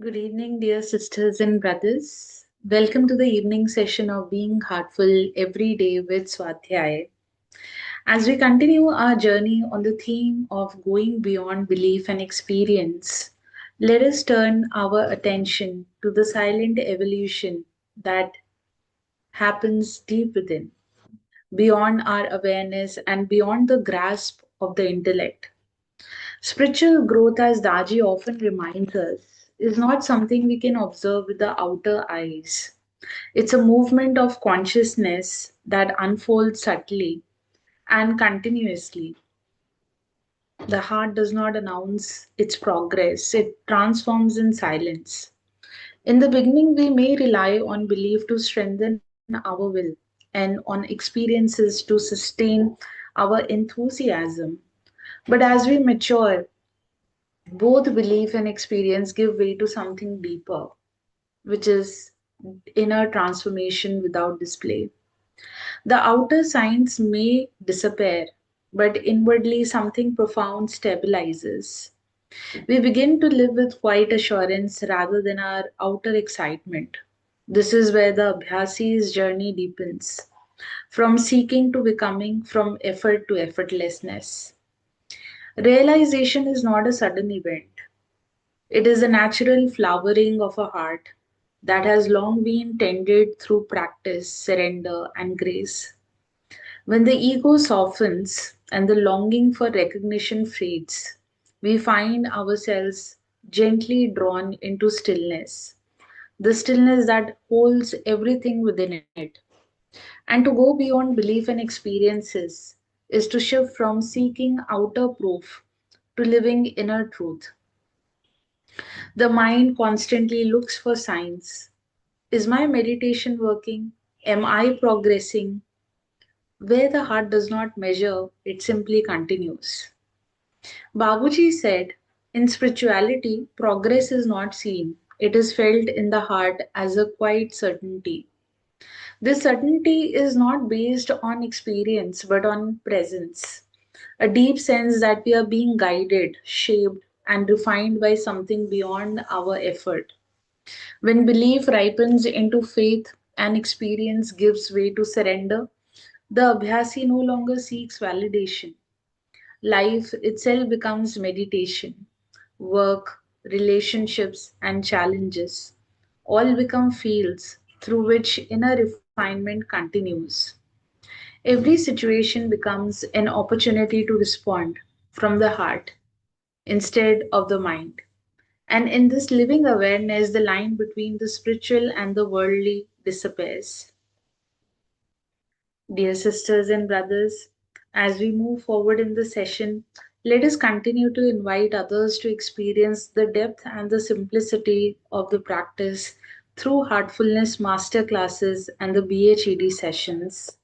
Good evening, dear sisters and brothers. Welcome to the evening session of Being Heartful Every Day with Swadhyaya. As we continue our journey on the theme of going beyond belief and experience, let us turn our attention to the silent evolution that happens deep within, beyond our awareness and beyond the grasp of the intellect. Spiritual growth, as Daji often reminds us, is not something we can observe with the outer eyes. It's a movement of consciousness that unfolds subtly and continuously. The heart does not announce its progress, it transforms in silence. In the beginning, we may rely on belief to strengthen our will and on experiences to sustain our enthusiasm. But as we mature, both belief and experience give way to something deeper, which is inner transformation without display. The outer signs may disappear, but inwardly something profound stabilizes. We begin to live with quiet assurance rather than our outer excitement. This is where the Abhyasi's journey deepens, from seeking to becoming, from effort to effortlessness. Realization is not a sudden event. It is a natural flowering of a heart that has long been tended through practice, surrender, and grace. When the ego softens and the longing for recognition fades, we find ourselves gently drawn into stillness, the stillness that holds everything within it. And to go beyond belief and experiences is to shift from seeking outer proof to living inner truth. The mind constantly looks for signs. Is my meditation working? Am I progressing? Where the heart does not measure, it simply continues. Babuji said, in spirituality, progress is not seen, it is felt in the heart as a quiet certainty. This certainty is not based on experience but on presence, a deep sense that we are being guided, shaped, and refined by something beyond our effort. When belief ripens into faith and experience gives way to surrender, the Abhyasi no longer seeks validation. Life itself becomes meditation. Work, relationships, and challenges all become fields through which inner refinement continues. Every situation becomes an opportunity to respond from the heart instead of the mind. And in this living awareness, the line between the spiritual and the worldly disappears. Dear sisters and brothers, as we move forward in the session, let us continue to invite others to experience the depth and the simplicity of the practice through Heartfulness master classes and the BHED sessions.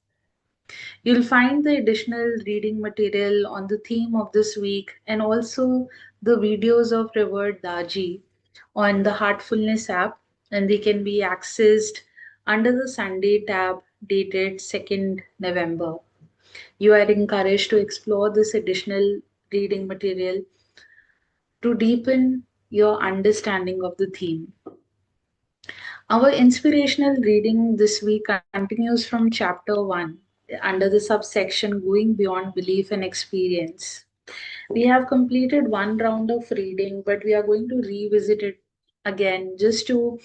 You'll find the additional reading material on the theme of this week and also the videos of Revered Daji on the Heartfulness app, and they can be accessed under the Sunday tab dated 2nd November. You are encouraged to explore this additional reading material to deepen your understanding of the theme. Our inspirational reading this week continues from chapter 1 under the subsection Going Beyond Belief and Experience. We have completed one round of reading, but we are going to revisit it again just to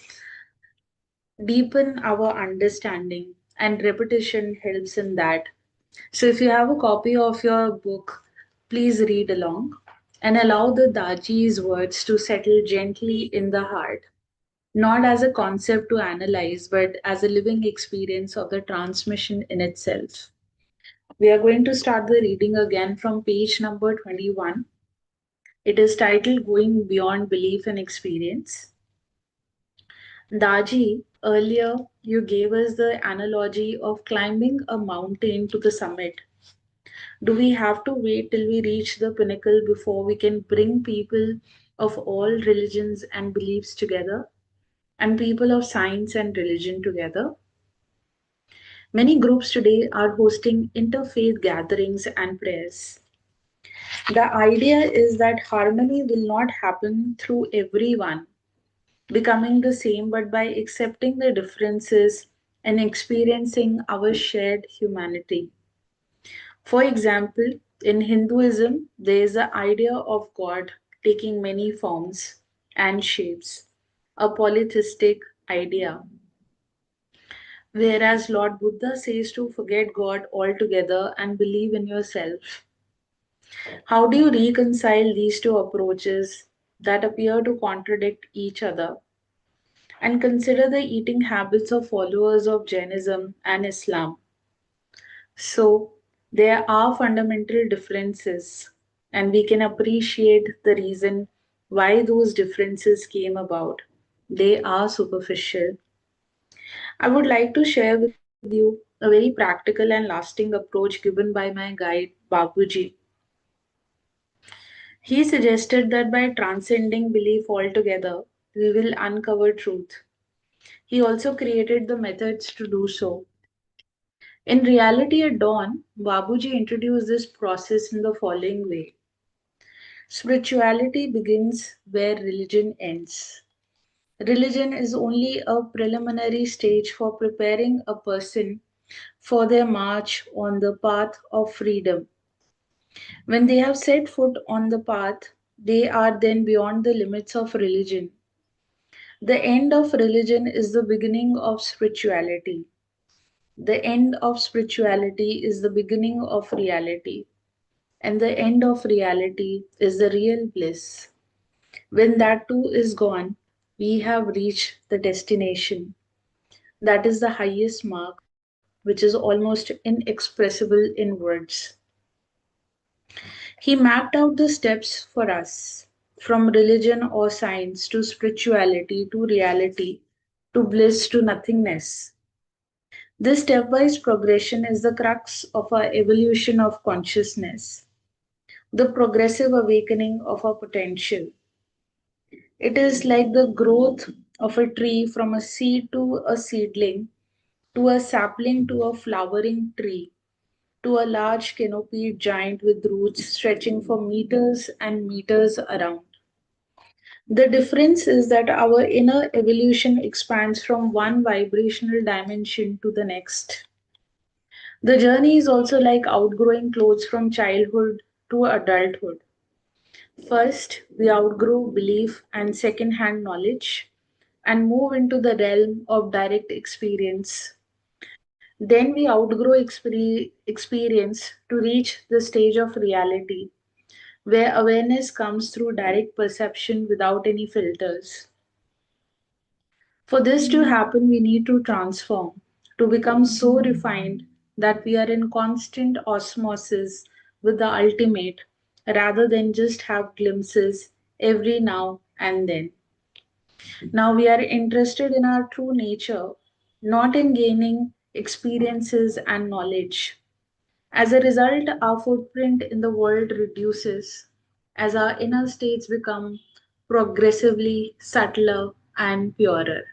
deepen our understanding, and repetition helps in that. So, if you have a copy of your book, please read along and allow the Daji's words to settle gently in the heart, not as a concept to analyze, but as a living experience of the transmission in itself. We are going to start the reading again from page number 21. It is titled Going Beyond Belief and Experience. Daji, earlier you gave us the analogy of climbing a mountain to the summit. Do we have to wait till we reach the pinnacle before we can bring people of all religions and beliefs together, and people of science and religion together? Many groups today are hosting interfaith gatherings and prayers. The idea is that harmony will not happen through everyone, becoming the same, but by accepting the differences and experiencing our shared humanity. For example, in Hinduism, there is the idea of God taking many forms and shapes, a polytheistic idea. Whereas Lord Buddha says to forget God altogether and believe in yourself. How do you reconcile these two approaches that appear to contradict each other? And consider the eating habits of followers of Jainism and Islam. So, there are fundamental differences, and we can appreciate the reason why those differences came about. They are superficial. I would like to share with you a very practical and lasting approach given by my guide Babuji. He suggested that by transcending belief altogether, we will uncover truth. He also created the methods to do so. In reality at dawn, Babuji introduced this process in the following way. Spirituality begins where religion ends. Religion is only a preliminary stage for preparing a person for their march on the path of freedom. When they have set foot on the path, they are then beyond the limits of religion. The end of religion is the beginning of spirituality. The end of spirituality is the beginning of reality. And the end of reality is the real bliss. When that too is gone, we have reached the destination. That is the highest mark, which is almost inexpressible in words. He mapped out the steps for us from religion or science to spirituality to reality to bliss to nothingness. This stepwise progression is the crux of our evolution of consciousness, the progressive awakening of our potential. It is like the growth of a tree from a seed to a seedling, to a sapling to a flowering tree, to a large canopied giant with roots stretching for meters and meters around. The difference is that our inner evolution expands from one vibrational dimension to the next. The journey is also like outgrowing clothes from childhood to adulthood. First, we outgrow belief and second-hand knowledge and move into the realm of direct experience. Then we outgrow experience to reach the stage of reality, where awareness comes through direct perception without any filters. For this to happen, we need to transform, to become so refined that we are in constant osmosis with the ultimate, rather than just have glimpses every now and then. Now we are interested in our true nature, not in gaining experiences and knowledge. As a result, our footprint in the world reduces as our inner states become progressively subtler and purer.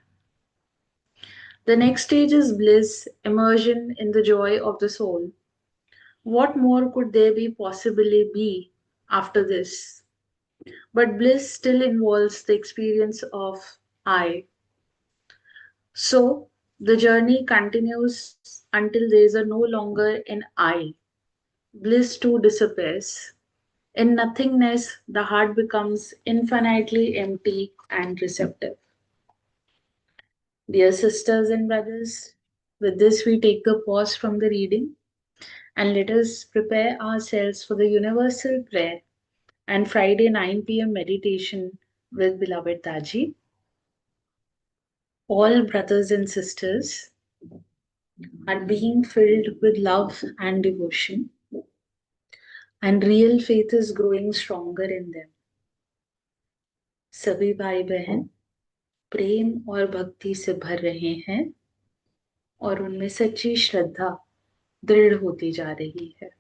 The next stage is bliss, immersion in the joy of the soul. What more could there be possibly be after this? But bliss still involves the experience of I. So the journey continues until there is a no longer an I. Bliss too disappears. In nothingness, the heart becomes infinitely empty and receptive. Dear sisters and brothers, with this we take the pause from the reading and let us prepare ourselves for the universal prayer and Friday 9 p.m. meditation with beloved Taji. All brothers and sisters are being filled with love and devotion, and real faith is growing stronger in them. सभी भाई बहन प्रेम और भक्ति से भर रहे हैं और उनमें सच्ची श्रद्धा दृढ़ होती जा रही है।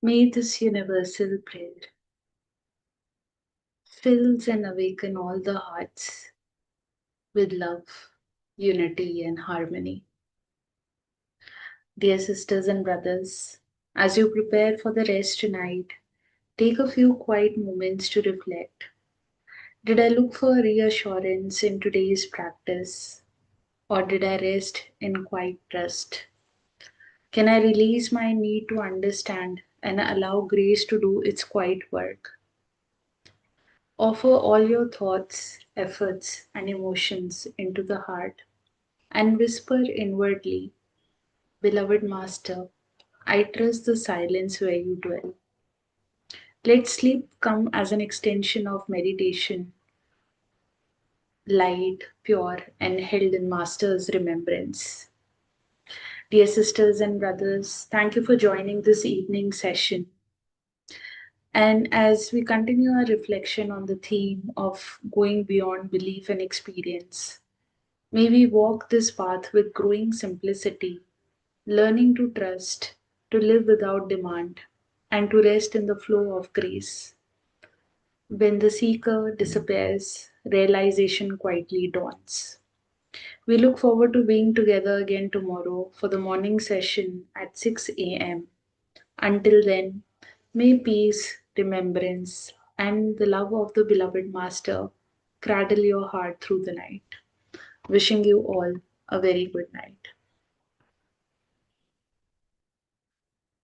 May this universal prayer fills and awaken all the hearts with love, unity, and harmony. Dear sisters and brothers, as you prepare for the rest tonight, take a few quiet moments to reflect. Did I look for reassurance in today's practice, or did I rest in quiet trust? Can I release my need to understand and allow grace to do its quiet work? Offer all your thoughts, efforts, and emotions into the heart and whisper inwardly, Beloved Master, I trust the silence where you dwell. Let sleep come as an extension of meditation, light, pure, and held in Master's remembrance. Dear sisters and brothers, thank you for joining this evening session. And as we continue our reflection on the theme of going beyond belief and experience, may we walk this path with growing simplicity, learning to trust, to live without demand, and to rest in the flow of grace. When the seeker disappears, realization quietly dawns. We look forward to being together again tomorrow for the morning session at 6 a.m. Until then, may peace, remembrance, and the love of the beloved Master cradle your heart through the night. Wishing you all a very good night.